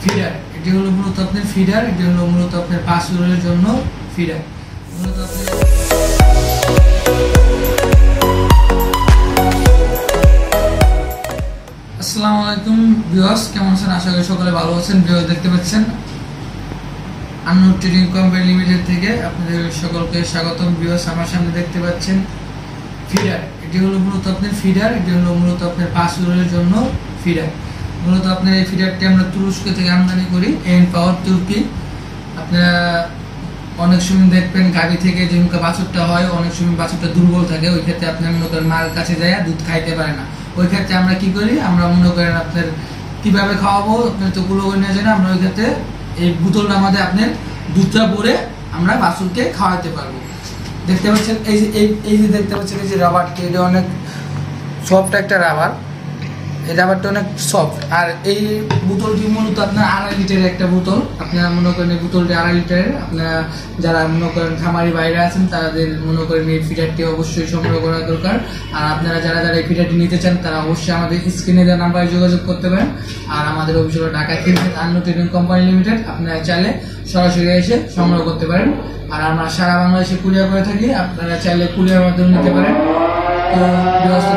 Feeder, এটি হলো মূলত আপনার ফিডার, এটি হলো মূলত আপনার বাছুরের জন্য ফিডার। মূলত আপনার আসসালামু আলাইকুম ভিউয়ার্স, কেমন আছেন? আশা করি সকলে ভালো আছেন। ভিউয়ার্স, দেখতে পাচ্ছেন আন্নুর ট্রেডিং কোম্পানি লিমিটেড থেকে আপনাদের সকলকে স্বাগতম। ভিউয়ার্স, আমার সামনে দেখতে পাচ্ছেন ফিডার, এটি হলো মূলত আপনার ফিডার, এটি হলো মূলত আপনার বাছুরের জন্য ফিডার। মূলত আপনার এই ফিডারটি আমরা তুরস্ক থেকে আমদানি করি, এন পাওয়ার তুর্কি। আপনারা অনেক সময় দেখবেন গাভী থেকে যে বাছুরটা হয়, অনেক সময় বাছুরটা দুর্বল থাকে, ওই ক্ষেত্রে আপনার মনে করেন মার কাছে যায় দুধ খাইতে পারে না। ওই ক্ষেত্রে আমরা কি করি, আমরা মনে করেন আপনার কিভাবে খাওয়াবো, আপনার তো গুলো নিয়ে যায় না, আমরা ওই ক্ষেত্রে এই বোতলটা আমাদের আপনার দুধটা ভরে আমরা বাছুরকে খাওয়াতে পারবো। দেখতে পাচ্ছেন এই যে দেখতে পাচ্ছেন এই যে রাবারটি, এটা অনেক সফট একটা রাবার, এই রাবারটা অনেক সফট। আর এই বোতলটি মূলত আপনার 2.5 লিটারের একটা বোতল। আপনারা মনে করেন এই বোতলটি 2.5 লিটারের। আপনারা যারা মনে করেন খামারি বাইরে আছেন তাদের মনে করেন এই ফিডারটি অবশ্যই সংগ্রহ করা দরকার। আর আপনারা যারা এই ফিডারটি নিতে চান তারা অবশ্যই আমাদের স্ক্রিনে দেওয়া নাম্বারে যোগাযোগ করতে পারেন। আর আমাদের অফিস হলো ঢাকা আন্নুর ট্রেডিং কোম্পানি লিমিটেড। আপনারা চাইলে সরাসরি এসে সংগ্রহ করতে পারেন। আর আমরা সারা বাংলাদেশে কুরিয়ার করে থাকি, আপনারা চাইলে কুরিয়ার মাধ্যমে নিতে পারেন। তো ব্যবস্থা